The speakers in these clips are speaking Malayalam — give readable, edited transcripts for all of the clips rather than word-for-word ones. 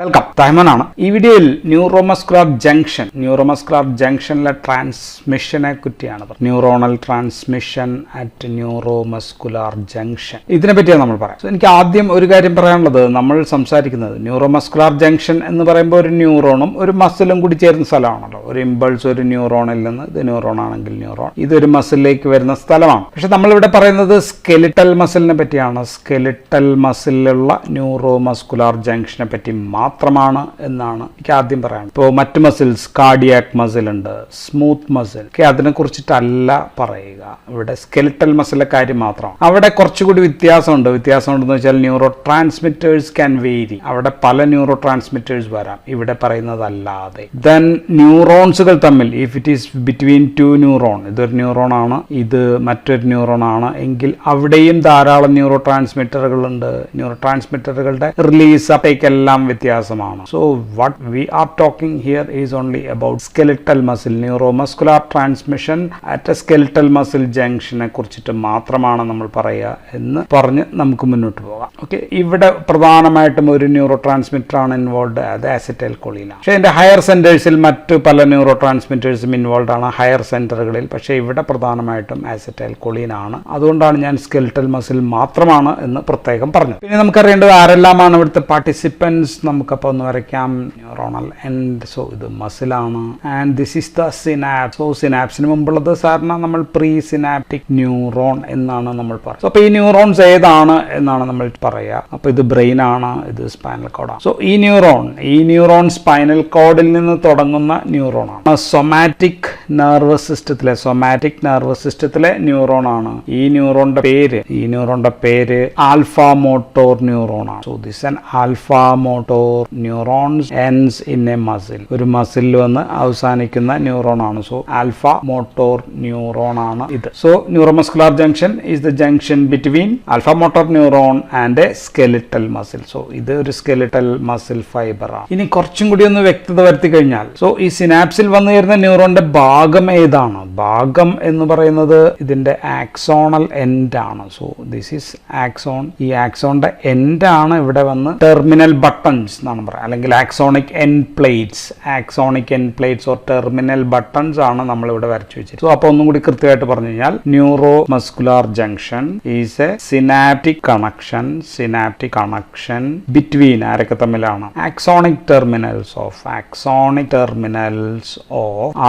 വെൽക്കം, തഹമനാണ്. ഈ വീഡിയോയിൽ ന്യൂറോമസ്കുലർ ജംഗ്ഷനിലെ ട്രാൻസ്മിഷനെ കുറിച്ചാണ് പറയുന്നത്. Neuronal transmission at neuromuscular junction, ഇതിനെ പറ്റിയാണ് നമ്മൾ പറയാം. എനിക്ക് ആദ്യം ഒരു കാര്യം പറയാനുള്ളത്, നമ്മൾ സംസാരിക്കുന്നത് ന്യൂറോമസ്കുലർ ജംഗ്ഷൻ എന്ന് പറയുമ്പോൾ ഒരു ന്യൂറോണും ഒരു മസിലും കൂടി ചേരുന്ന സ്ഥലമാണല്ലോ. ഒരു ഇമ്പൾസ് ഒരു ന്യൂറോണിൽ നിന്ന്, ഇത് ന്യൂറോൺ ആണെങ്കിൽ ന്യൂറോൺ, ഇതൊരു മസിലിലേക്ക് വരുന്ന സ്ഥലമാണ്. പക്ഷെ നമ്മളിവിടെ പറയുന്നത് സ്കെലിറ്റൽ മസിലിനെ പറ്റിയാണ്. സ്കെലിറ്റൽ മസിലുള്ള ന്യൂറോമസ്കുലർ ജംഗ്ഷനെ പറ്റി മാത്രമാണ് എന്നാണ് എനിക്ക് ആദ്യം പറയാനുള്ളത്. ഇപ്പോൾ മറ്റ് മസിൽസ്, കാർഡിയാക് മസിൽ ഉണ്ട്, സ്മൂത്ത് മസിൽ ഒക്കെ, അതിനെ കുറിച്ചിട്ടല്ല പറയുക. ഇവിടെ സ്കെലിറ്റൽ മസിലിലെ കാര്യം മാത്രമാണ്. അവിടെ കുറച്ചുകൂടി വ്യത്യാസമുണ്ടെന്ന് വെച്ചാൽ ന്യൂറോ ട്രാൻസ്മിറ്റേഴ്സ് ക്യാൻ വേരി. അവിടെ പല ന്യൂറോ ട്രാൻസ്മിറ്റേഴ്സ് വരാം, ഇവിടെ പറയുന്നതല്ലാതെ. ദെൻ ന്യൂറോൺസുകൾ തമ്മിൽ, if it is between two neuron, ഇതൊരു ന്യൂറോൺ ആണ്, ഇത് മറ്റൊരു ന്യൂറോൺ ആണ് എങ്കിൽ അവിടെയും ധാരാളം ന്യൂറോ ട്രാൻസ്മിറ്ററുകൾ ഉണ്ട്. ന്യൂറോ ട്രാൻസ്മിറ്ററുകളുടെ റിലീസ് അപ്പേക്കെല്ലാം വ്യത്യാസമാണ്. So what we are talking here is only about skeletal muscle, neuromuscular transmission at a skeletal muscle junction കുറിച്ചിട്ട് മാത്രമാണ് നമ്മൾ പറയുക എന്ന് പറഞ്ഞ് നമുക്ക് മുന്നോട്ട് പോകാം. ഓക്കെ, ഇവിടെ പ്രധാനമായിട്ടും ഒരു ന്യൂറോ ട്രാൻസ്മിറ്റർ ആണ് ഇൻവോൾവ്, അത് അസറ്റൈൽ കൊളീൻ. പക്ഷേ എൻ്റെ ഹയർ സെന്റേഴ്സിൽ മറ്റു പല ന്യൂറോ ട്രാൻസ്മിറ്റേഴ്സും ഇൻവോൾവ് ആണ് ഹയർ സെന്ററുകളിൽ. പക്ഷേ ഇവിടെ പ്രധാനമായിട്ടും അസറ്റൈൽ കൊളീൻ ആണ്. അതുകൊണ്ടാണ് ഞാൻ സ്കെലിറ്റൽ മസിൽ മാത്രമാണ് എന്ന് പ്രത്യേകം പറഞ്ഞത്. പിന്നെ നമുക്കറിയേണ്ടത് ആരെല്ലാമാണ് ഇവിടുത്തെ പാർട്ടിസിപ്പൻസ്. നമുക്കപ്പോൾ ഒന്ന് വരയ്ക്കാം. ന്യൂറോണൽ എൻഡ്, സോ ഇത് മസിലാണ്. And this is the synapse. So സിനാപ്സിന് മുമ്പുള്ളത് സാധാരണ നമ്മൾ പ്രീ സിനാപ്റ്റിക് ന്യൂറോൺ എന്നാണ് നമ്മൾ പറയുന്നത്. സോ അപ്പോൾ ഈ ന്യൂറോൺസ് ഏതാണ് എന്നാണ് നമ്മൾ പറയുക. അപ്പോൾ ഇത് ബ്രെയിൻ ആണ്, ഇത് സ്പൈനൽ കോഡാണ്. സോ ഈ ന്യൂറോൺ സ്പൈനൽ കോഡിൽ നിന്ന് തുടങ്ങുന്ന ന്യൂറോൺ ആണ്. സൊമാറ്റിക് നെർവസ് സിസ്റ്റത്തിലെ ന്യൂറോൺ ആണ്. ഈ ന്യൂറോണിന്റെ പേര് ആൽഫ മോട്ടോർ ന്യൂറോൺ ആണ്. So this an alpha motor neurons ends in A muscle. ഒരു മസിലിൽ വന്ന് അവസാനിക്കുന്ന ന്യൂറോൺ ആണ്. സോ ആൽഫ മോട്ടോർ ന്യൂറോൺ ആണ് ഇത്. So neuromuscular junction is the junction between alpha motor neuron and A skeletal muscle. So ഇത് ഒരു സ്കെലിറ്റൽ മസിൽ ഫൈബർ ആണ്. ഇനി കുറച്ചും കൂടി ഒന്ന് വ്യക്തത വരുത്തി കഴിഞ്ഞാൽ, സോ ഈ സിനാപ്സിൽ വന്നു ചേരുന്ന ന്യൂറോണിന്റെ ഭാഗം ഏതാണ്? ഭാഗം എന്ന് പറയുന്നത് ഇതിന്റെ ആക്സോണൽ എൻഡ് ആണ്. So this is axon. ഈ ആക്സോണിന്റെ എൻഡ് ആണ് ഇവിടെ വന്ന് ടെർമിനൽ ബട്ടൺസ് എന്നാണ് പറയുക, അല്ലെങ്കിൽ axonic end plates or terminal buttons ആണ് നമ്മൾ ഇവിടെ വരച്ചു വെച്ചത്. സോ അപ്പോൾ ഒന്നും കൂടി കൃത്യമായിട്ട് പറഞ്ഞു കഴിഞ്ഞാൽ, neuromuscular junction is a synaptic connection between ആരൊക്കെ തമ്മിലാണ്? Axonic terminals of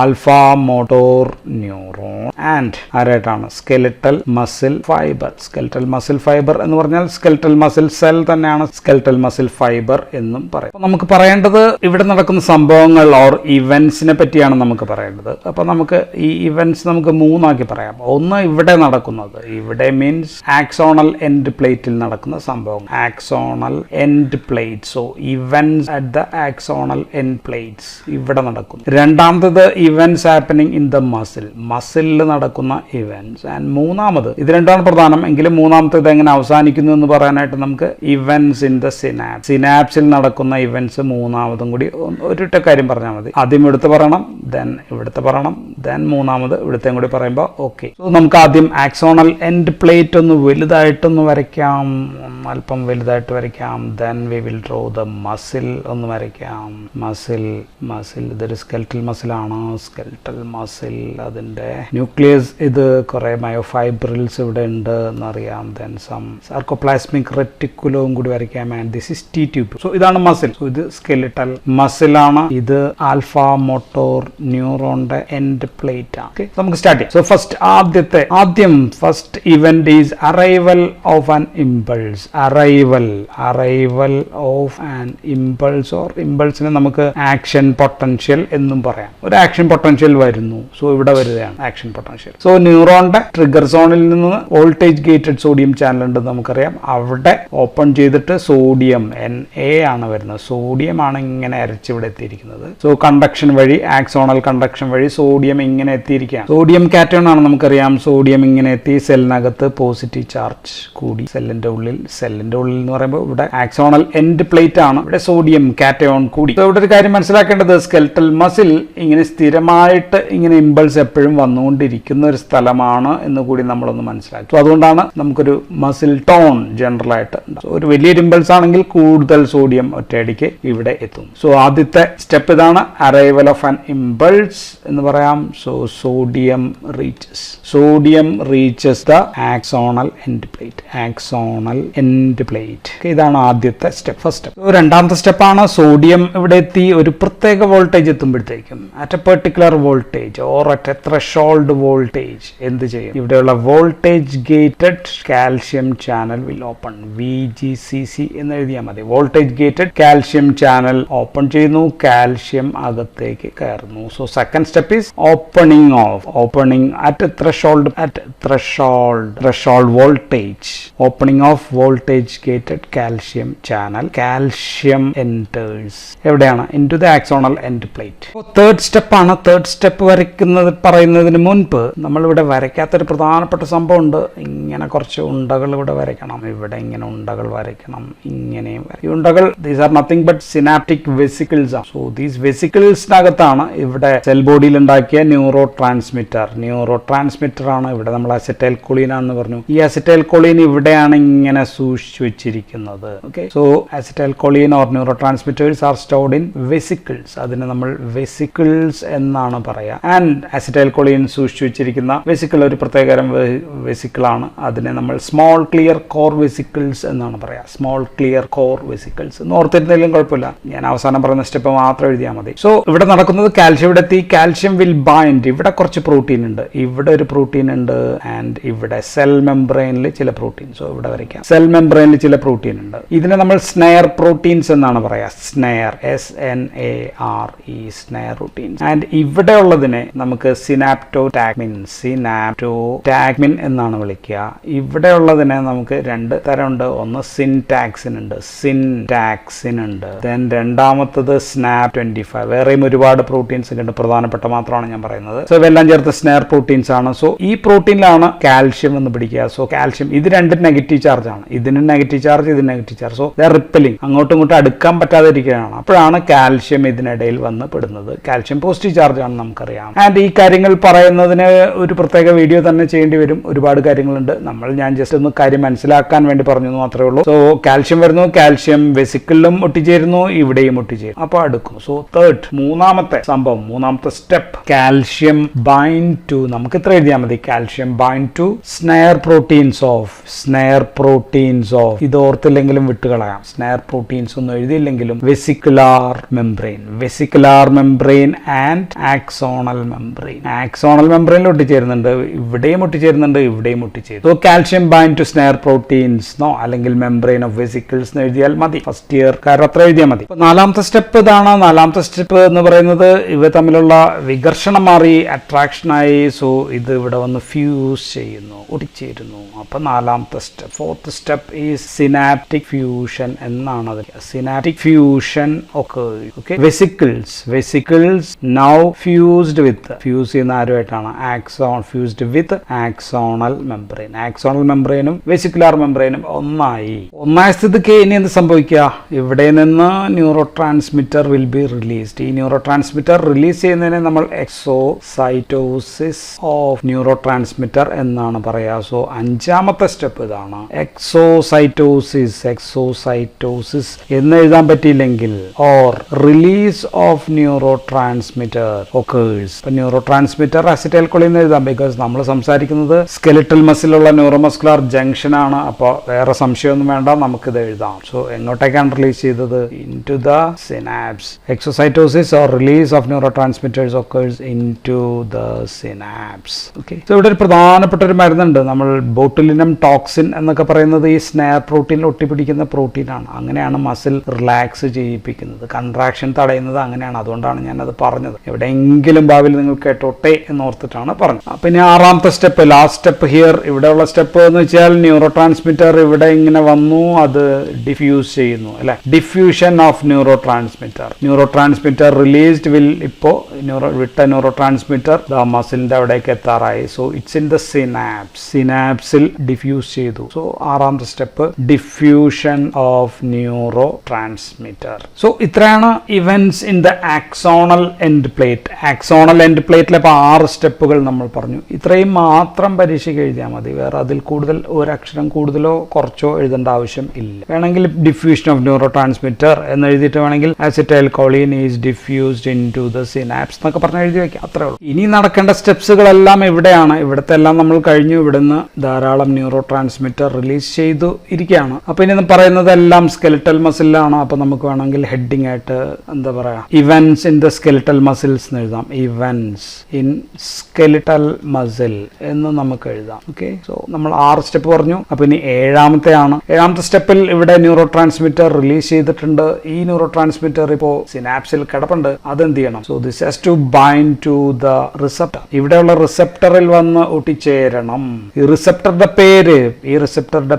alpha motor neuron and ആരായിട്ടാണ്? സ്കെലിറ്റൽ മസിൽ ഫൈബർ എന്ന് പറഞ്ഞാൽ സ്കെലിറ്റൽ മസിൽ സെൽ തന്നെയാണ് സ്കെലിറ്റൽ മസിൽ ഫൈബർ എന്നും പറയും. നമുക്ക് പറയേണ്ടത് ഇവിടെ നടക്കുന്ന സംഭവങ്ങൾ ഓർ ഇവന്റ്സിനെ പറ്റിയാണ് നമുക്ക് പറയേണ്ടത്. അപ്പൊ നമുക്ക് ഈ ഇവന്റ്സ് നമുക്ക് മൂന്നാക്കി പറയാം. ഒന്ന് ഇവിടെ നടക്കുന്നത്, ഇവിടെ മീൻസ് ആക്സോണൽ എൻഡ് പ്ലേറ്റിൽ നടക്കുന്ന സംഭവം, axonal end plate. So events at the axonal end plates ഇവിടെ നടക്കുന്നു. രണ്ടാമത്തത് ഇവന്റ്സ് ഹാപ്പനിങ് ഇൻ ദ മസിലിൽ നടക്കുന്ന ഇവന്റ്സ്. ആൻഡ് മൂന്നാമത്, ഇത് രണ്ടാണ് പ്രധാനം എങ്കിലും മൂന്നാമത്തേത് എങ്ങനെ അവസാനിക്കുന്നു എന്ന് പറയാനായിട്ട് നമുക്ക് ഇവന്റ്സ് ഇൻ ദ സിനാപ്സിൽ നടക്കുന്ന ഇവന്റ്സ് മൂന്നാമതും കൂടി ഒരിട്ട കാര്യം പറഞ്ഞാൽ മതി. ആദ്യം ഇവിടുത്തെ പറയണം, ദെൻ ഇവിടുത്തെ പറയണം, ദെൻ മൂന്നാമത് ഇവിടുത്തെയും കൂടി പറയുമ്പോൾ ഓക്കെ. സോ നമുക്ക് ആദ്യം ആക്സോണൽ എൻഡ് പ്ലേറ്റ് ഒന്ന് വലുതായിട്ടൊന്ന് വരയ്ക്കാം, അല്പം വലുതായിട്ട് വരയ്ക്കാം. Then we will draw the muscle ഒന്ന് വരയ്ക്കാം. മസിൽ ഇതൊരു സ്കെലിറ്റൽ മസിലാണ്. അതിന്റെ ന്യൂക്ലിയസ്, ഇത് കുറെ മയോഫൈബ്രിൽസ് ഇവിടെ ഉണ്ട് എന്നറിയാം. ദെൻ സം സാർക്കോപ്ലാസ്മിക് റെറ്റിക്കുലവും കൂടി വരയ്ക്കാം. And this is T tube. So ഇതാണ് മസിൽ. സോ ഇത് സ്കെലിറ്റൽ മസിലാണ്. ഇത് ആൽഫ മോട്ടോർ ന്യൂറോണിന്റെ എൻഡ് പ്ലേറ്റ് ആണ്. ഓക്കെ, നമുക്ക് സ്റ്റാർട്ട് ചെയ്യാം. So first event is arrival of an impulse. Arrival of an impulse or ഇമ്പൾസിനെ നമുക്ക് ആക്ഷൻ പൊട്ടൻഷ്യൽ എന്നും പറയാം. ഒരു ആക്ഷൻ പൊട്ടൻഷ്യൽ വരുന്നു. സോ ഇവിടെ വരികയാണ് ആക്ഷൻ പൊട്ടൻഷ്യൽ. സോ ന്യൂറോണിന്റെ ട്രിഗർ സോണിൽ നിന്ന് വോൾട്ടേജ് ഗേറ്റഡ് സോഡിയം ചാനൽ ഉണ്ടെന്ന് നമുക്കറിയാം. അവിടെ ഓപ്പൺ ചെയ്തിട്ട് സോഡിയം Na ആണ് വരുന്നത്. സോഡിയം ആണ് ഇങ്ങനെ അരച്ചിവിടെ എത്തിയിരിക്കുന്നത്. സോ കണ്ടക്ഷൻ വഴി, ആക്സോണൽ കണ്ടക്ഷൻ വഴി സോഡിയം ഇങ്ങനെ എത്തിയിരിക്കുകയാണ്. സോഡിയം കാറ്റയോൺ ആണ് നമുക്കറിയാം. സോഡിയം ഇങ്ങനെ എത്തി സെല്ലിനകത്ത് പോസിറ്റീവ് ചാർജ് കൂടി സെല്ലിന്റെ ഉള്ളിൽ എന്ന് പറയുമ്പോൾ ഇവിടെ ആക്സോണൽ എൻഡ് പ്ലേറ്റ് ആണ്. ഇവിടെ സോഡിയം കാറ്റയോൺ കൂടി. സോ ഇവിടെ ഒരു കാര്യം മനസ്സിലാക്കേണ്ടത്, സ്കെലിറ്റൽ മസിൽ ഇങ്ങനെ സ്ഥിരമായിട്ട് ഇങ്ങനെ ഇമ്പൾസ് എപ്പോഴും വന്നുകൊണ്ടിരിക്കുന്ന ഒരു സ്ഥലമാണ് എന്ന് കൂടി നമ്മളൊന്ന് മനസ്സിലാക്കി. സോ അതുകൊണ്ടാണ് നമുക്കൊരു മസിൽ ടോൺ ജനറൽ ആയിട്ട്. ഒരു വലിയൊരു ഇമ്പൾസ് ആണെങ്കിൽ കൂടുതൽ സോഡിയം, ഒറ്റയടിക്ക് ഇവിടെ എത്തും. സോ ആദ്യത്തെ സ്റ്റെപ്പ് ഇതാണ്, അറൈവൽ ഓഫ് ആൻ ഇമ്പൾസ് എന്ന് പറയാം. So sodium reaches the axonal end plate. ഇതാണ് ആദ്യത്തെ സ്റ്റെപ്പ്, ഫസ്റ്റ് സ്റ്റെപ്പ്. രണ്ടാമത്തെ സ്റ്റെപ്പാണ് സോഡിയം ഇവിടെ എത്തി ഒരു പ്രത്യേക വോൾട്ടേജ് എത്തുമ്പോഴത്തേക്കും at a particular voltage or at a threshold voltage എന്ത് ചെയ്യും? ഇവിടെയുള്ള voltage gated calcium channel will open. VGCC എന്ന് എഴുതിയാൽ മതി. Voltage gated calcium channel open ചെയ്യുന്നു, കാൽഷ്യം അകത്തേക്ക് കയറുന്നു. So second step is opening at threshold voltage. Opening of voltage gated calcium channel. Calcium enters എവിടെയാണ്? Into the axonal end plate. Third step ആണ്. തേർഡ് സ്റ്റെപ്പ് പറയുന്നതിന് മുൻപ് നമ്മളിവിടെ വരയ്ക്കാത്തൊരു പ്രധാനപ്പെട്ട സംഭവം ഉണ്ട്. ഇങ്ങനെ കുറച്ച് ഉണ്ടകൾ ഇവിടെ വരയ്ക്കണം, ഇവിടെ ഇങ്ങനെ ഉണ്ടകൾ വരയ്ക്കണം, ഇങ്ങനെയും. ഈ ഉണ്ടകൾ these are nothing but synaptic vesicles ആണ്. സോ ദീസ് വെസിക്കിൾസിനകത്താണ് ഇവിടെ സെൽ ബോഡിയിൽ ഉണ്ടാക്കിയ ന്യൂറോ ട്രാൻസ്മിറ്റർ ആണ്. ഇവിടെ നമ്മൾ അസറ്റൈൽ കൊളീൻ ആണെന്ന് പറഞ്ഞു. ഈ അസറ്റൈൽ കൊളീൻ ഇവിടെയാണ് ഇങ്ങനെ സൂക്ഷിച്ചു വെച്ചിരിക്കുന്നത്. Okay, so acetyl choline or neuro transmitters R stored in vesicles. അതിന് നമ്മൾ വെസിക്കിൾസ് എന്നാണ് പറയാ. ആൻഡ് അസറ്റൈൽ കൊളീൻ സൂക്ഷിച്ചു വെച്ചിരിക്കുന്ന വെസിക്കിൾ ഒരു പ്രത്യേകതരം വെസിക്കിളാണ്. അതിനെ നമ്മൾ സ്മോൾ ക്ലിയർ കോർ വെസിക്കിൾസ് എന്നാണ് പറയാ. സ്മോൾ ക്ലിയർ കോർ വെസിക്കിൾസ് എന്ന് ഓർത്തിരുന്നില്ലെങ്കിലും കുഴപ്പമില്ല, ഞാൻ അവസാനം പറയുന്ന സ്റ്റെപ്പ് മാത്രം എഴുതിയാൽ മതി. സോ ഇവിടെ നടക്കുന്നത് കാൽഷ്യം ഇവിടെ എത്തി. Calcium will bind. ഇവിടെ കുറച്ച് പ്രോട്ടീൻ ഉണ്ട്, ഇവിടെ ഒരു പ്രോട്ടീൻ ഉണ്ട്, ആൻഡ് ഇവിടെ സെൽ മെംബ്രെയിനിൽ ചില പ്രോട്ടീൻ. സോ ഇവിടെ വരയ്ക്കാം, സെൽ മെംബ്രെയിനിൽ ചില പ്രോട്ടീൻ ഉണ്ട്. ഇതിനെ നമ്മൾ സ്നെയർ പ്രോട്ടീൻസ് എന്നാണ് പറയാ. Snare, SNARE, snare proteins. And ഇവിടെ ഉള്ളതിനെ നമുക്ക് സിനാപ്റ്റോടാഗ്മിൻ എന്നാണ് വിളിക്കുക. ഇവിടെ ഉള്ളതിനെ നമുക്ക് രണ്ട് തരമുണ്ട്. ഒന്ന് സിൻടാക്സിൻ ഉണ്ട്, ദെൻ രണ്ടാമത്തത് SNAP25. വേറെയും ഒരുപാട് പ്രോട്ടീൻസ് ഉണ്ട്, പ്രധാനപ്പെട്ട മാത്രമാണ് ഞാൻ പറയുന്നത്. സോ ഇവയെല്ലാം ചേർത്ത് സ്നെയർ പ്രോട്ടീൻസ് ആണ്. സോ ഈ പ്രോട്ടീനിലാണ് കാൽഷ്യം എന്ന് പിടിക്കുക. സോ കാൽഷ്യം ഇത് രണ്ടും നെഗറ്റീവ് ചാർജ് ആണ്. ഇതിന് നെഗറ്റീവ് ചാർജ്, ഇതിന് നെഗറ്റീവ് ചാർജ്. സോ റിപ്പലിംഗ്, അങ്ങോട്ടും ഇങ്ങോട്ടും അടുക്കാൻ പറ്റാതെ ഇരിക്കുകയാണ്. അപ്പോഴാണ് കാൽഷ്യം ഇതിനിടയിൽ വന്ന് പെടുന്നത്. കാൽഷ്യം പോസിറ്റീവ് ചാർജ് ആണെന്ന് നമുക്കറിയാം. ആൻഡ് ഈ കാര്യങ്ങൾ പറയുന്നതിന് ഒരു പ്രത്യേക വീഡിയോ തന്നെ ചെയ്യേണ്ടി വരും. ഒരുപാട് കാര്യങ്ങളുണ്ട്. ഞാൻ ജസ്റ്റ് ഒന്ന് കാര്യം മനസ്സിലാക്കാൻ വേണ്ടി പറഞ്ഞു മാത്രമേ ഉള്ളൂ. സോ കാൽഷ്യം വരുന്നു, കാൽഷ്യം വെസിക്കിളിലും ഒട്ടിച്ചേരുന്നു, ഇവിടെയും ഒട്ടിച്ചേരും, അപ്പോൾ അടുക്കുന്നു. സോ മൂന്നാമത്തെ സ്റ്റെപ്പ്, കാൽഷ്യം ബൈൻഡ് ടു, നമുക്ക് ഇത്ര എഴുതിയാൽ മതി, calcium bind to SNARE proteins of. ഇത് ഓർത്തില്ലെങ്കിലും വിട്ടുകളയാം, സ്നെയർ പ്രോട്ടീൻസ് ഒന്നും എഴുതിയില്ലെങ്കിലും. വെസിക്കുലാർ മെംബ്രെയിൻ ആൻഡ് ആക്സോണൽ മെംബ്രെയിനിൽ ഒട്ടിച്ചേരുന്നുണ്ട്, ഇവിടെയും ഒട്ടിച്ചേരുന്നുണ്ട്. So calcium bind to SNARE proteins അല്ലെങ്കിൽ മെംബ്രെയിൻ ഓഫ് വെസിക്കിൾസ് എന്ന് എഴുതിയാൽ മതി. ഫസ്റ്റ് ഇയർ കാര്യം അത്ര എഴുതിയാൽ മതി. നാലാമത്തെ സ്റ്റെപ്പ് ഇതാണ്. നാലാമത്തെ സ്റ്റെപ്പ് എന്ന് പറയുന്നത് ഇവ തമ്മിലുള്ള വികർഷണം മാറി അട്രാക്ഷനായി. സോ ഇത് ഇവിടെ വന്ന് ഫ്യൂസ് ചെയ്യുന്നു, ഒട്ടിച്ചേരുന്നു. അപ്പൊ നാലാമത്തെ step. Fourth step is synaptic fusion എന്നാണ് അത്. Synaptic fusion okay. Vesicles now fused ചെയ്യുന്ന ആരുമായിട്ടാണ്? ഫ്യൂസ്ഡ് വിത്ത് ആക്സോണൽ മെംബ്രെയിനും വെസിക്കുലാർ മെംബ്രെയിനും ഒന്നായ സ്ഥിതിക്ക് ഇനി എന്ത് സംഭവിക്കുക? ഇവിടെ നിന്ന് neuro transmitter will be released. ഈ ന്യൂറോ ട്രാൻസ്മിറ്റർ റിലീസ് ചെയ്യുന്നതിനെ നമ്മൾ എക്സോസൈറ്റോസിസ് ഓഫ് ന്യൂറോ ട്രാൻസ്മിറ്റർ എന്നാണ് പറയാ. സോ അഞ്ചാമത്തെ സ്റ്റെപ്പ് ഇതാണ്, എക്സോസൈറ്റോസിസ് എന്ന് എഴുതാൻ പറ്റിയില്ലെങ്കിൽ or release of neuro transmitter occurs. Neuro transmitter acetyl choline എഴുതാം, ബിക്കോസ് നമ്മൾ സംസാരിക്കുന്നത് സ്കെലിറ്റൽ മസിലുള്ള ന്യൂറോമസ്കുലർ ജംഗ്ഷൻ ആണ്. അപ്പോൾ വേറെ സംശയമൊന്നും വേണ്ട, നമുക്കിത് എഴുതാം. സോ എങ്ങോട്ടേക്കാണ് റിലീസ് ചെയ്തത്? Into the synapse. Exocytosis or release of neuro transmitters occurs into the synapse. Okay, so ഇവിടെ ഒരു പ്രധാനപ്പെട്ട ഒരു മരുന്നുണ്ട്, നമ്മൾ ബോട്ടുലിനം ടോക്സിൻ എന്നൊക്കെ പറയുന്നത് ഈ സ്നെയർ പ്രോട്ടീനിൽ ഒട്ടിപ്പിടിക്കുന്ന പ്രോട്ടീനാണ്. അങ്ങനെയാണ് മസിൽ റിലാക്സ് ചെയ്യിപ്പിക്കുന്നത്, കൺട്രാക്ഷൻ തടയുന്നത് അങ്ങനെയാണ്. അതുകൊണ്ടാണ് ഞാനത് പറഞ്ഞത്. എവിടെയെങ്കിലും ഭാവിയിൽ നിങ്ങൾ കേട്ടോട്ടെ എന്നോർത്തിട്ടാണ് പറഞ്ഞത്. പിന്നെ ആറാമത്തെ സ്റ്റെപ്പ്, ലാസ്റ്റ് സ്റ്റെപ്പ് ഹിയർ. ഇവിടെയുള്ള സ്റ്റെപ്പ് എന്ന് വെച്ചാൽ ന്യൂറോ ട്രാൻസ്മിറ്റർ ഇവിടെ ഇങ്ങനെ വന്നു, അത് ഡിഫ്യൂസ് ചെയ്യുന്നു അല്ലെ. Diffusion of neurotransmitter released will. ഇപ്പോൾ വിട്ട ന്യൂറോ ട്രാൻസ്മിറ്റർ മസിലിന്റെ അവിടേക്ക് എത്താറായി. സോ ഇറ്റ്സ് ഇൻ ദ സിനാപ്സിൽ ഡിഫ്യൂസ് ചെയ്തു. സോ ആറാമത്തെ step, diffusion of neurotransmitter. So ഇത്രയാണ് events in the axonal end plate. Axonal end പ്ലേറ്റിലെ 6 സ്റ്റെപ്പുകൾ നമ്മൾ പറഞ്ഞു. ഇത്രയും മാത്രം പരീക്ഷയ്ക്ക് എഴുതിയാൽ മതി. വേറെ അതിൽ കൂടുതൽ ഒരക്ഷരം കൂടുതലോ കുറച്ചോ എഴുതേണ്ട ആവശ്യം ഇല്ല. വേണമെങ്കിൽ ഡിഫ്യൂഷൻ ഓഫ് ന്യൂറോ ട്രാൻസ്മിറ്റർ എന്ന് എഴുതിയിട്ട് വേണമെങ്കിൽ acetylcholine is diffused into the synapse എന്നൊക്കെ പറഞ്ഞ് എഴുതി വെക്കാം. അത്രേ ഉള്ളൂ. ഇനി നടക്കേണ്ട സ്റ്റെപ്സുകളെല്ലാം ഇവിടെയാണ്. ഇവിടുത്തെ എല്ലാം നമ്മൾ കഴിഞ്ഞു. ഇവിടുന്ന് ധാരാളം ന്യൂറോ ട്രാൻസ്മിറ്റർ റിലീസ് ചെയ്തു ഇരിക്കുകയാണ്. അപ്പൊ ഇനി പറയുന്നതെല്ലാം സ്കെലിറ്റൽ മസിലാണ്. അപ്പൊ നമുക്ക് വേണമെങ്കിൽ ഹെഡിങ് ആയിട്ട് എന്താ പറയാ, events in the skeletal muscles എന്ന് എഴുതാം. ഇവന്റ്സ് ഇൻ സ്കെലിറ്റൽ മസിൽ എന്ന് നമുക്ക് എഴുതാം. ഓക്കെ, സോ നമ്മൾ 6 സ്റ്റെപ്പ് പറഞ്ഞു. അപ്പൊ ഇനി ഏഴാമത്തെ സ്റ്റെപ്പിൽ ഇവിടെ ന്യൂറോ ട്രാൻസ്മിറ്റർ റിലീസ് ചെയ്തിട്ടുണ്ട്. ഈ ന്യൂറോ ട്രാൻസ്മിറ്റർ ഇപ്പോ സിനാപ്സിൽ കിടപ്പുണ്ട്. അതെന്ത് ചെയ്യണം? So this has to bind to the receptor. ഇവിടെയുള്ള റിസപ്റ്ററിൽ വന്ന് ഒട്ടിച്ചേരണം. ഈ റിസപ്റ്ററുടെ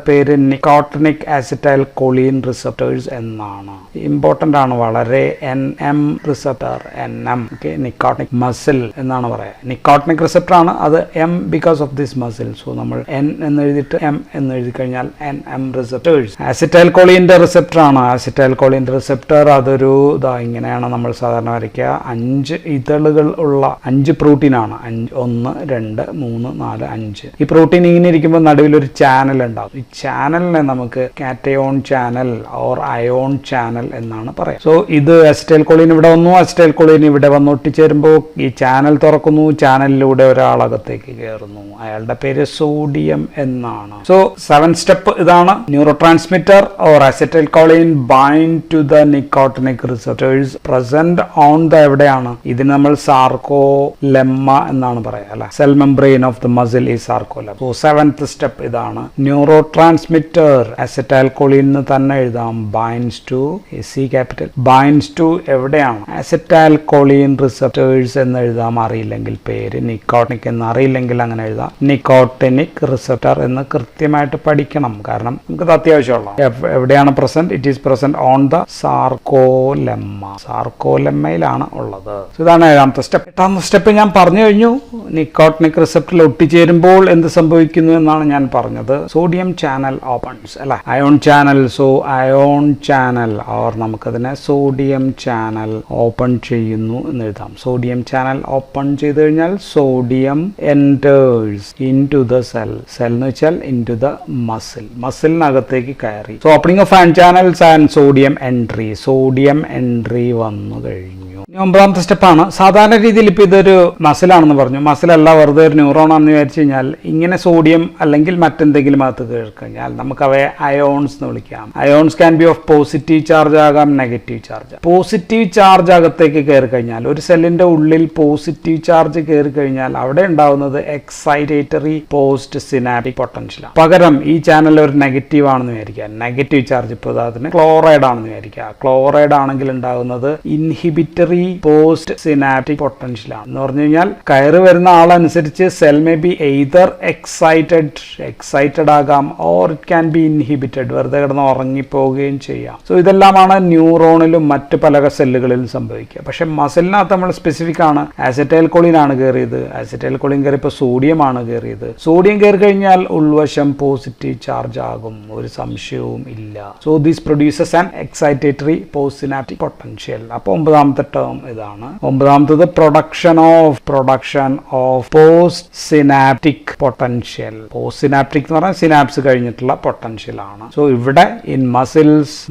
പേര് നിക്കോട്ടിനിക് അസിറ്റൈൽ കോളിൻ റിസപ്റ്റേഴ്സ് എന്നാണ്. ഇമ്പോർട്ടന്റ് ആണ് വളരെ. NM receptor, NM, okay, nicotinic muscle എന്നാണ് പറയാ. നിക്കോട്ടിനിക് റിസപ്റ്റർ ആണ് അത്. M because of this muscle. So നമ്മൾ N എന്ന് എഴുതിയിട്ട് M എന്ന് എഴുതി കഴിഞ്ഞാൽ NM റിസപ്റ്റേഴ്സ്. അസിറ്റൈൽ കോളിന്റെ റിസപ്റ്റർ ആണ്. അസിറ്റൈൽ കോളിന്റെ റിസപ്റ്റർ അതൊരു ഇങ്ങനെയാണ് നമ്മൾ സാധാരണ വരയ്ക്കുക. 5 ഇതളുകൾ ഉള്ള 5 പ്രോട്ടീൻ ആണ്. 1, 2, 3, 4, 5. ഈ പ്രോട്ടീൻ ഇങ്ങനെ ഇരിക്കുമ്പോൾ നടുവിൽ ഒരു ചാനൽ ഉണ്ടാവും. ഈ ചാനലിനെ നമുക്ക് cation channel or ion channel എന്നാണ് പറയാം. സോ ഇത് അസിറ്റൈൽ കോളിൻ ഇവിടെ വന്നു. അസിറ്റൈൽ കോളിൻ ഇവിടെ വന്ന് ഒട്ടിച്ചേരുമ്പോൾ ഈ ചാനൽ തുറക്കുന്നു. ചാനലിലൂടെ ഒരാളകത്തേക്ക് കയറുന്നു. അയാളുടെ പേര് സോഡിയം എന്നാണ്. സോ 7 സ്റ്റെപ്പ് ഇതാണ്. Neurotransmitter or acetylcholine bind to the nicotinic receptors present on the എവിടെയാണ്? ഇതിന് നമ്മൾ സാർക്കോലെമ്മ എന്നാണ് പറയാ അല്ലെ. Cell membrane of the muscle ഈ സാർക്കോലെമ്മ. സോ 7th സ്റ്റെപ്പ് ഇതാണ്. ന്യൂറോ ട്രാൻസ്മിറ്റർ അസിറ്റൈൽ കോളിൻ എന്ന് തന്നെ എഴുതാം. Binds to C capital. Binds to എവിടെയാണ്? അസിറ്റൈൽ കോളിൻ റിസപ്റ്റേഴ്സ് എന്ന് എഴുതാം. അറിയില്ലെങ്കിൽ പേര് നിക്കോട്ടിനിക് എന്ന് അറിയില്ലെങ്കിൽ അങ്ങനെ എഴുതാം. നിക്കോട്ടിനിക് റിസപ്റ്റർ എന്ന് കൃത്യമായിട്ട് പഠിക്കണം. കാരണം നമുക്ക് അത്യാവശ്യമുള്ള എവിടെയാണ് present? It is present on the sarcolemma. സാർക്കോലെമ്മയിലാണ് ഉള്ളത്. ഇതാണ് 7ാമത്തെ സ്റ്റെപ്പ്. 8ാമത്തെ സ്റ്റെപ്പ് ഞാൻ പറഞ്ഞു കഴിഞ്ഞു. നിക്കോട്ടിനിക് റിസപ്റ്ററിൽ ഒട്ടിച്ചേരുമ്പോൾ എന്ത് സംഭവിക്കുന്നു എന്നാണ് ഞാൻ പറഞ്ഞത്. സോഡിയം ചാനൽ ഓപ്പൺസ് അല്ലെ. Ion channel. So ion channel or നമുക്കതിനെ സോഡിയം ചാനൽ ഓപ്പൺ ചെയ്യുന്നു എന്ന് എഴുതാം. സോഡിയം ചാനൽ ഓപ്പൺ ചെയ്ത് കഴിഞ്ഞാൽ sodium enters into the cell. Cell എന്ന് വെച്ചാൽ ഇൻ ടു ദ മസിൽ. മസിലിനകത്തേക്ക് കയറി. So opening of and channels and sodium entry. Sodium entry വന്നു കഴിഞ്ഞു. 9ാമത്തെ സ്റ്റെപ്പാണ്. സാധാരണ രീതിയിൽ ഇപ്പൊ ഇതൊരു മസിലാണെന്ന് പറഞ്ഞു. മസിലല്ല, വെറുതെ ഒരു ന്യൂറോൺ ആണെന്ന് വിചാരിച്ചു കഴിഞ്ഞാൽ ഇങ്ങനെ സോഡിയം അല്ലെങ്കിൽ മറ്റെന്തെങ്കിലും അകത്ത് കയറി കഴിഞ്ഞാൽ നമുക്ക് അവയെ അയോൺസ് എന്ന് വിളിക്കാം. Ions can be of positive charge ആകാം, നെഗറ്റീവ് ചാർജ്. പോസിറ്റീവ് ചാർജ് അകത്തേക്ക് കയറി കഴിഞ്ഞാൽ, ഒരു സെല്ലിന്റെ ഉള്ളിൽ പോസിറ്റീവ് ചാർജ് കയറി കഴിഞ്ഞാൽ അവിടെ ഉണ്ടാവുന്നത് എക്സൈറ്റേറ്ററി പോസ്റ്റ് സിനാപ്റ്റിക് പൊട്ടൻഷ്യലാണ്. പകരം ഈ ചാനൽ ഒരു നെഗറ്റീവ് ആണെന്ന് വിചാരിക്കുക. നെഗറ്റീവ് ചാർജ് ഇപ്പോൾ അതിന് ക്ലോറൈഡ് ആണെന്ന് വിചാരിക്കുക. ക്ലോറൈഡ് ആണെങ്കിൽ ഉണ്ടാകുന്നത് ഇൻഹിബിറ്ററി പോസ്റ്റ് സിനാപ്റ്റിക് പൊട്ടൻഷ്യൽ ആണ്. എന്ന് പറഞ്ഞു കഴിഞ്ഞാൽ കയറി വരുന്ന ആളനുസരിച്ച് cell may be either excited ആകാം or it can be inhibited. വെറുതെ കിടന്ന് ഉറങ്ങിപ്പോവുകയും ചെയ്യാം. സോ ഇതെല്ലാമാണ് ന്യൂറോണിലും മറ്റ് പല സെല്ലുകളിലും സംഭവിക്കുക. പക്ഷെ മസിലിനകത്ത് നമ്മൾ സ്പെസിഫിക് ആണ്. അസിറ്റൈൽ കോളിൻ ആണ് കയറിയത്. അസിറ്റൈൽ കോളിൻ കയറിയപ്പോൾ സോഡിയം ആണ് കയറിയത്. സോഡിയം കയറി കഴിഞ്ഞാൽ ഉൾവശം പോസിറ്റീവ് ചാർജ് ആകും, ഒരു സംശയവും ഇല്ല. So this produces an excitatory post synaptic potential. അപ്പോൾ 9ാമത്തെ ടേം ഇതാണ്. 9ാമത്തത് production of post synaptic potential. Post synaptic എന്ന് പറഞ്ഞാൽ സിനാപ്സ് കഴിഞ്ഞിട്ടുള്ള പൊട്ടൻഷ്യൽ ആണ്. സോ ഇവിടെ ഇൻ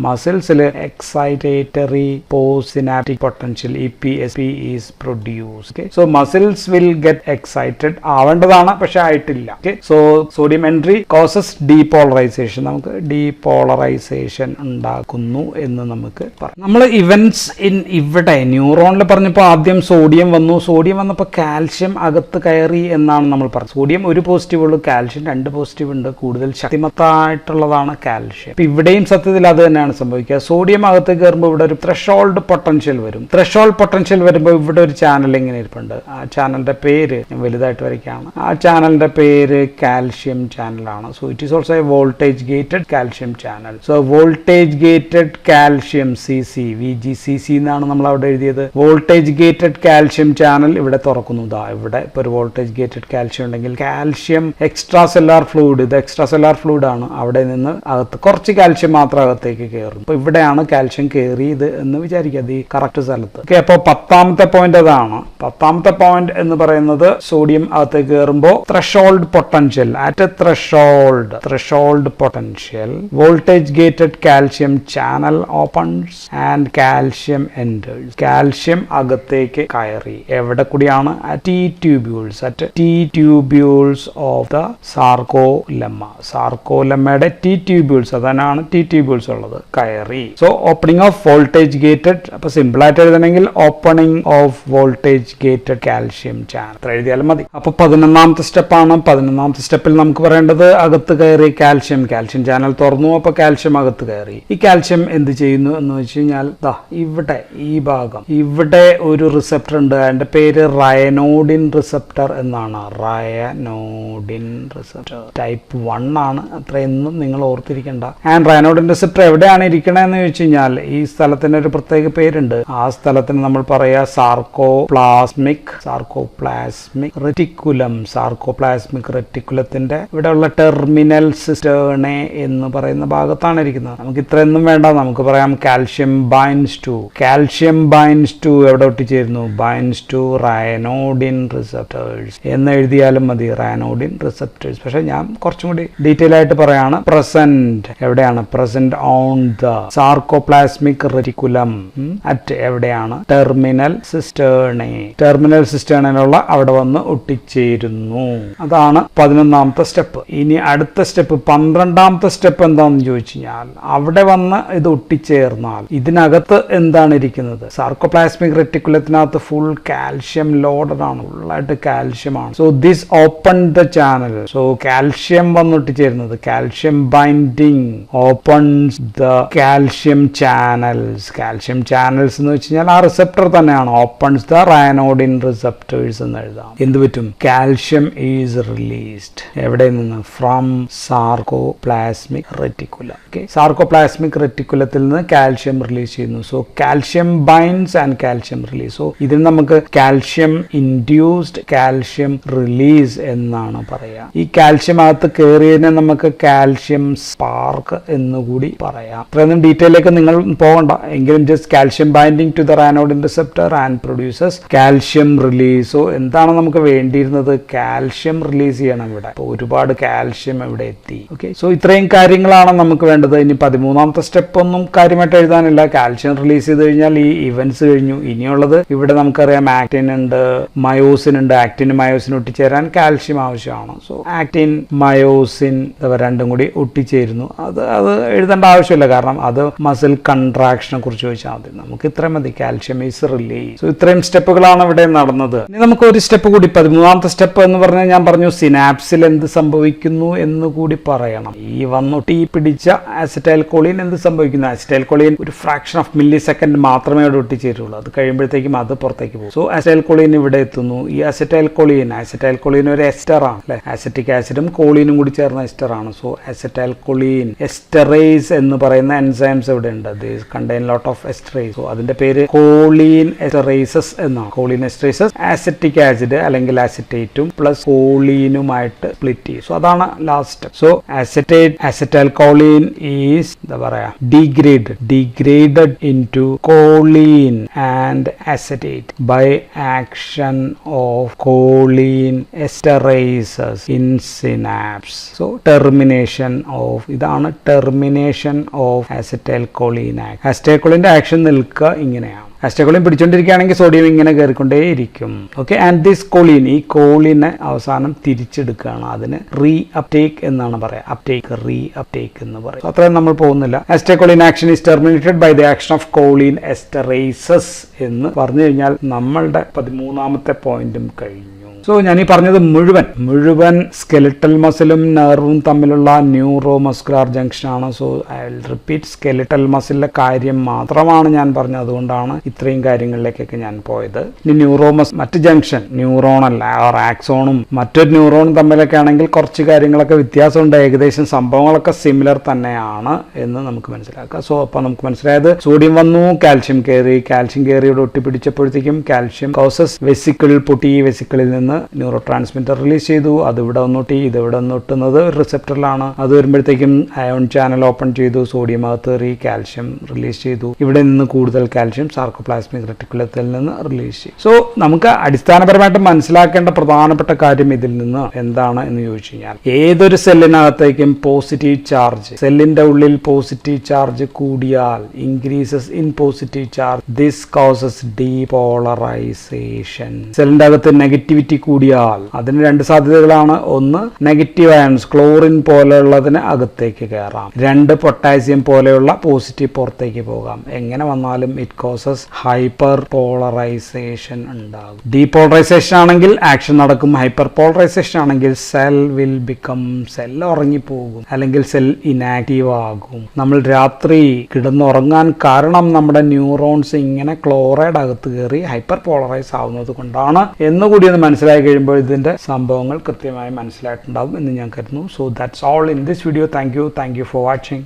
മസിൽസിൽ excitatory post synaptic potential EPSP is produced. So muscles will get excited ആവേണ്ടതാണ്, പക്ഷെ ആയിട്ടില്ല. So sodium entry causes depolarisation. നമുക്ക് ഡീപോളറൈസേഷൻ ഉണ്ടാക്കുന്നു എന്ന് നമുക്ക് പറയാം. നമ്മൾ ഇവന്റ്സ് ഇൻ ഇവിടെ ന്യൂറോണിൽ പറഞ്ഞപ്പോൾ ആദ്യം സോഡിയം വന്നു. സോഡിയം വന്നപ്പോൾ കാൽഷ്യം അകത്ത് കയറി എന്നാണ് നമ്മൾ പറഞ്ഞത്. സോഡിയം ഒരു പോസിറ്റീവ് ഉള്ളൂ, കാൽഷ്യം 2 പോസിറ്റീവ് ഉണ്ട്. കൂടുതൽ ശക്തിമത്തായിട്ടുള്ളതാണ് കാൽഷ്യം. ഇപ്പൊ ഇവിടെയും സത്യത്തിൽ അത് തന്നെയാണ് സംഭവിക്കുക. സോഡിയം അകത്ത് കയറുമ്പോൾ ഇവിടെ ഒരു ത്രെഷോൾഡ് പൊട്ടൻഷ്യൽ വരും. ത്രെഷോൾഡ് പൊട്ടൻഷ്യൽ വരുമ്പോൾ ഇവിടെ ഒരു ചാനൽ ഇങ്ങനെ ഇരിപ്പുണ്ട്. ആ ചാനലിന്റെ പേര് ഞാൻ വലുതായിട്ട് വരയ്ക്കുകയാണ്. ആ ചാനലിന്റെ പേര് കാൽഷ്യം ചാനലാണ്. So it is also A voltage gated calcium channel. So voltage gated calcium CC VGCC എന്നാണ് നമ്മൾ അവിടെ എഴുതിയത്. ഏത് വോൾട്ടേജ് ഗേറ്റഡ് കാൽഷ്യം ചാനൽ ഇവിടെ തുറക്കുന്നു. ഇവിടെ ഇപ്പോൾ ഒരു വോൾട്ടേജ് ഗേറ്റഡ് കാൽഷ്യം ഉണ്ടെങ്കിൽ കാൽഷ്യം എക്സ്ട്രാ സെല്ലാർ ഫ്ലൂയിഡ്, ഇത് എക്സ്ട്രാ സെല്ലാർ ഫ്ലൂയിഡ് ആണ്, അവിടെ നിന്ന് അകത്ത് കുറച്ച് കാൽഷ്യം മാത്രം അകത്തേക്ക് കയറും. അപ്പൊ ഇവിടെയാണ് കാൽഷ്യം കയറിയത് എന്ന് വിചാരിക്കുക, ഈ കറക്റ്റ് സ്ഥലത്ത്. ഓക്കെ, അപ്പോൾ 10ാമത്തെ പോയിന്റ് അതാണ്. 10ാമത്തെ പോയിന്റ് എന്ന് പറയുന്നത് സോഡിയം അകത്തേക്ക് കയറുമ്പോൾ threshold potential, at threshold potential voltage gated calcium channel opens and calcium enters. Calcium അകത്തേക്ക് കയറി. എവിടെ കൂടിയാണ്? At T tubules of the sarcolemma. സാർക്കോലെമ്മയുടെ T tubules, അതാണ് T tubules ഉള്ളത്, കയറി. So opening of voltage gated, അപ്പൊ സിമ്പിൾ ആയിട്ട് എഴുതണമെങ്കിൽ opening of voltage gated calcium channel അത്ര എഴുതിയാലും മതി. അപ്പൊ 11ാമത്തെ സ്റ്റെപ്പാണ്. 11ാമത്തെ സ്റ്റെപ്പിൽ നമുക്ക് പറയേണ്ടത് അകത്ത് കയറി കാൽഷ്യം ചാനൽ തുറന്നു. അപ്പൊ കാൽഷ്യം അകത്ത് കയറി. ഈ കാൽഷ്യം എന്ത് ചെയ്യുന്നു എന്ന് വെച്ച് കഴിഞ്ഞാൽ ഇവിടെ ഈ ഭാഗം, ഇവിടെ ഒരു റിസപ്റ്റർ ഉണ്ട്. അതിന്റെ പേര് റയനോഡിൻ റിസപ്റ്റർ എന്നാണ്. റയനോഡിൻ റിസപ്റ്റർ ടൈപ്പ് 1 ആണ്. അത്രയൊന്നും നിങ്ങൾ ഓർത്തിരിക്കണ്ട. ആൻഡ് റയനോഡിൻ റിസപ്റ്റർ എവിടെയാണ് ഇരിക്കണതെന്ന് ചോദിച്ചു കഴിഞ്ഞാൽ ഈ സ്ഥലത്തിന് ഒരു പ്രത്യേക പേരുണ്ട്. ആ സ്ഥലത്തിന് നമ്മൾ പറയാ സാർക്കോപ്ലാസ്മിക് റെറ്റിക്കുലം. സാർക്കോപ്ലാസ്മിക് റെറ്റിക്കുലത്തിന്റെ ഇവിടെയുള്ള ടെർമിനൽ സിസ്റ്റേണെ എന്ന് പറയുന്ന ഭാഗത്താണ് ഇരിക്കുന്നത്. നമുക്ക് ഇത്രയൊന്നും വേണ്ട, നമുക്ക് പറയാം കാൽഷ്യം ബൈൻഡ്സ് ടു എവിടെ ഒട്ടിച്ചേരുന്നു? ബൈൻഡ്സ് ടു റയനോഡിൻ റിസപ്റ്റേഴ്സ് എന്ന് എഴുതിയാലും മതി, റയനോഡിൻ റിസപ്റ്റേഴ്സ്. പക്ഷെ ഞാൻ കുറച്ചും കൂടി ഡീറ്റെയിൽ ആയിട്ട് പറയാണ്. പ്രസന്റ് എവിടെയാണ്? Present on the sarcoplasmic reticulum at എവിടെയാണ്? ടെർമിനൽ സിസ്റ്റേണയിലുള്ള അവിടെ വന്ന് ഒട്ടിച്ചേരുന്നു. അതാണ് 11ാമത്തെ സ്റ്റെപ്പ്. ഇനി അടുത്ത സ്റ്റെപ്പ് 12ാമത്തെ സ്റ്റെപ്പ് എന്താണെന്ന് ചോദിച്ചു കഴിഞ്ഞാൽ അവിടെ വന്ന് ഇത് ഒട്ടിച്ചേർന്നാൽ ഇതിനകത്ത് എന്താണ് ഇരിക്കുന്നത്? സാർക്കോപ്ലാസ്മിക് റെറ്റിക്കുലത്തിനകത്ത് ഫുൾ കാൽഷ്യം ലോഡഡ് ആണ്, ഫുള്ളായിട്ട് കാൽഷ്യമാണ്. So this open the channel. So calcium വന്നൊട്ടിച്ചേരുന്നത്, calcium binding opens the calcium channels എന്ന് വെച്ച് കഴിഞ്ഞാൽ ആ റിസപ്റ്റർ തന്നെയാണ്. ഓപ്പൺസ് ദ റയനോഡിൻ റിസപ്റ്റേഴ്സ് എന്ന് എഴുതാം. എന്ത് പറ്റും? Calcium is released. എവിടെ നിന്ന്? From sarcoplasmic reticulum. Okay, sarcoplasmic റെറ്റിക്കുലത്തിൽ നിന്ന് കാൽഷ്യം റിലീസ് ചെയ്യുന്നു. So calcium binds and calcium release. So ഇതിന് നമുക്ക് കാൽഷ്യം ഇൻഡ്യൂസ്ഡ് കാൽഷ്യം റിലീസ് എന്നാണ് പറയാം. ഈ കാൽഷ്യം അകത്ത് കയറിയതിനെ നമുക്ക് കാൽഷ്യം സ്പാർക്ക് എന്നുകൂടി പറയാം. ഇത്രയൊന്നും ഡീറ്റെയിലേക്ക് നിങ്ങൾ പോകണ്ട, എങ്കിലും just calcium binding to the ryanodine receptor and produces calcium release. So എന്താണ് നമുക്ക് വേണ്ടിയിരുന്നത്? കാൽഷ്യം റിലീസ് ചെയ്യണം. ഇവിടെ ഒരുപാട് കാൽഷ്യം ഇവിടെ എത്തി. ഓക്കെ, സോ ഇത്രയും കാര്യങ്ങളാണ് നമുക്ക് വേണ്ടത്. ഇനി 13ാമത്തെ സ്റ്റെപ്പ് ഒന്നും കാര്യമായിട്ട് എഴുതാനില്ല. കാൽഷ്യം റിലീസ് ചെയ്ത് കഴിഞ്ഞാൽ ഈ ഇവന്റ്സ് കഴിഞ്ഞു. ഇനിയുള്ളത് ഇവിടെ നമുക്കറിയാം ആക്ടിൻ ഉണ്ട്, മയോസിൻ ഉണ്ട്. ആക്ടിനും മയോസിനും ഒട്ടിച്ചേരാൻ കാൽഷ്യം ആവശ്യമാണ്. സോ ആക്ടിൻ മയോസിൻ രണ്ടും കൂടി ഒട്ടിച്ചേരുന്നു. അത് എഴുതേണ്ട ആവശ്യമില്ല, കാരണം അത് മസിൽ കൺട്രാക്ഷനെ കുറിച്ച് ചോദിച്ചാൽ മതി. നമുക്ക് ഇത്രയും മതി, കാൽഷ്യം ഈസ് റിലീസ്. സോ ഇത്രയും സ്റ്റെപ്പുകളാണ് ഇവിടെ നടന്നത്. ഇനി നമുക്ക് ഒരു സ്റ്റെപ്പ് കൂടി, 13ാമത്തെ സ്റ്റെപ്പ് എന്ന് പറഞ്ഞാൽ ഞാൻ പറഞ്ഞു സിനാപ്സിൽ എന്ത് സംഭവിക്കുന്നു എന്ന് കൂടി പറയണം. ഈ വന്നൊട്ടി പിടിച്ച അസറ്റൈൽ കോളിൻ എന്ത് സംഭവിക്കുന്നു? അസറ്റൈൽ കോളിൻ ഒരു ഫ്രാക്ഷൻ ഓഫ് മില്ലി സെക്കൻഡ് മാത്രമേ അവിടെ ഒട്ടിച്ചേരുള്ളൂ. അത് കഴിയുമ്പോഴത്തേക്കും അത് പുറത്തേക്ക് പോകും. സോ അസറ്റൈൽ കോളിൻ ഇവിടെ എത്തുന്നു. ഈ അസറ്റൈൽ കോളിൻ ഒരു എസ്റ്റർ ആണ് അല്ലെ. ആസിറ്റിക് ആസിഡും കോളിനും കൂടി ചേർന്ന എസ്റ്റർ ആണ്. സോ അസറ്റൈൽ കോളിൻ എസ്റ്ററേസ് എന്ന് പറയുന്ന എൻസൈംസ് ഇവിടെ ഉണ്ട്. These contain lot of esterase. So അതിന്റെ പേര് കോളിൻ എസ്റ്ററേസസ് എന്നാണ്. കോളിൻ എസ്റ്ററേസസ് ആസിറ്റിക് ആസിഡ് അല്ലെങ്കിൽ ആസിറ്റേറ്റും പ്ലസ് കോളിനുമായിട്ട് സ്പ്ലിറ്റ് ചെയ്യും. സോ അതാണ് last. So acetylcholine is എന്താ പറയാ degraded into choline and acetate by action of choline esterases in synapse. So termination of acetylcholine. acetylcholine action നിൽക്കുക ഇങ്ങനെയാണ്. അസ്റ്റക്കോളിൻ പിടിച്ചോണ്ടിരിക്കുകയാണെങ്കിൽ സോഡിയം ഇങ്ങനെ കയറിക്കൊണ്ടേയിരിക്കും. ഓക്കെ, ആൻഡ് ദിസ് കോളിൻ, ഈ കോളിനെ അവസാനം തിരിച്ചെടുക്കുകയാണ്. അതിന് റീ അപ്ടേക്ക് എന്നാണ് പറയാം. റീ അപ്ടേക്ക് എന്ന് പറയും. അത്രയും നമ്മൾ പോകുന്നില്ല. Acetylcholine action is terminated by the action of cholinesterases എന്ന് പറഞ്ഞു കഴിഞ്ഞാൽ നമ്മളുടെ 13ാമത്തെ പോയിന്റും കഴിഞ്ഞു. സോ ഞാൻ ഈ പറഞ്ഞത് മുഴുവൻ സ്കെലിറ്റൽ മസിലും നെർവും തമ്മിലുള്ള ന്യൂറോ മസ്കുലാർ ജംഗ്ഷൻ ആണ്. So I will repeat, skeletal മസിലിലെ കാര്യം മാത്രമാണ് ഞാൻ പറഞ്ഞത്, അതുകൊണ്ടാണ് ഇത്രയും കാര്യങ്ങളിലേക്കൊക്കെ ഞാൻ പോയത്. ഇനി മറ്റ് ജംഗ്ഷൻ ന്യൂറോണൽ ഓർ ആക്സോണും മറ്റൊരു ന്യൂറോണും തമ്മിലൊക്കെ ആണെങ്കിൽ കുറച്ച് കാര്യങ്ങളൊക്കെ വ്യത്യാസമുണ്ട്, ഏകദേശം സംഭവങ്ങളൊക്കെ സിമിലർ തന്നെയാണ് എന്ന് നമുക്ക് മനസ്സിലാക്കാം. സോ അപ്പോൾ നമുക്ക് മനസ്സിലായത് സോഡിയം വന്നു, കാൽഷ്യം കയറിയോട് ഒട്ടിപ്പിടിച്ചപ്പോഴത്തേക്കും കാൽഷ്യം കോസസ് വെസിക്കിൾ പൊട്ടി, വെസിക്കിളിൽ നിന്ന് ന്യൂറോ ട്രാൻസ്മിറ്റർ റിലീസ് ചെയ്തു, അത് ഇവിടെ ഒന്നൊട്ടി, ഇത് ഇവിടെ ഒന്ന് ഒട്ടുന്നത് റിസെപ്റ്ററിലാണ്. അത് വരുമ്പോഴത്തേക്കും അയോൺ ചാനൽ ഓപ്പൺ ചെയ്തു, സോഡിയം അകത്തേറി, കാൽഷ്യം റിലീസ് ചെയ്തു, ഇവിടെ നിന്ന് കൂടുതൽ കാൽഷ്യം സാർക്കോപ്ലാസ്മിക് റെറ്റിക്കുലത്തിൽ നിന്ന് റിലീസ് ചെയ്യും. സോ നമുക്ക് അടിസ്ഥാനപരമായിട്ട് മനസ്സിലാക്കേണ്ട പ്രധാനപ്പെട്ട കാര്യം ഇതിൽ നിന്ന് എന്താണ് എന്ന് ചോദിച്ചു കഴിഞ്ഞാൽ, ഏതൊരു സെല്ലിനകത്തേക്കും പോസിറ്റീവ് ചാർജ്, സെല്ലിന്റെ ഉള്ളിൽ പോസിറ്റീവ് ചാർജ് കൂടിയാൽ, increases in positive charge, this causes depolarisation. സെല്ലിന്റെ അകത്ത് നെഗറ്റിവിറ്റി കൂടിയാൽ അതിന് രണ്ട് സാധ്യതകളാണ്. ഒന്ന്, നെഗറ്റീവ് അയൺസ് ക്ലോറിൻ പോലെയുള്ളതിന് അകത്തേക്ക് കയറാം. രണ്ട്, പൊട്ടാസ്യം പോലെയുള്ള പോസിറ്റീവ് പുറത്തേക്ക് പോകാം. എങ്ങനെ വന്നാലും ഇറ്റ് കോസസ് ഹൈപ്പർ പോളറൈസേഷൻ ഉണ്ടാകും. ഡീപോളറൈസേഷൻ ആണെങ്കിൽ ആക്ഷൻ നടക്കും, ഹൈപ്പർ പോളറൈസേഷൻ ആണെങ്കിൽ സെൽ വിൽ ബിക്കം, സെൽ ഉറങ്ങിപ്പോകും, അല്ലെങ്കിൽ സെൽ ഇനാക്റ്റീവ് ആകും. നമ്മൾ രാത്രി കിടന്നുറങ്ങാൻ കാരണം നമ്മുടെ ന്യൂറോൺസ് ഇങ്ങനെ ക്ലോറൈഡ് അകത്ത് കയറി ഹൈപ്പർ പോളറൈസ് ആവുന്നത് കൊണ്ടാണ് എന്നുകൂടി ഒന്ന് മനസ്സിലായി കഴിയുമ്പോൾ ഇതിന്റെ സംഭവങ്ങൾ കൃത്യമായി മനസ്സിലായിട്ടുണ്ടാകും എന്ന് ഞാൻ കരുതുന്നു. So that's all in this video. Thank you for watching.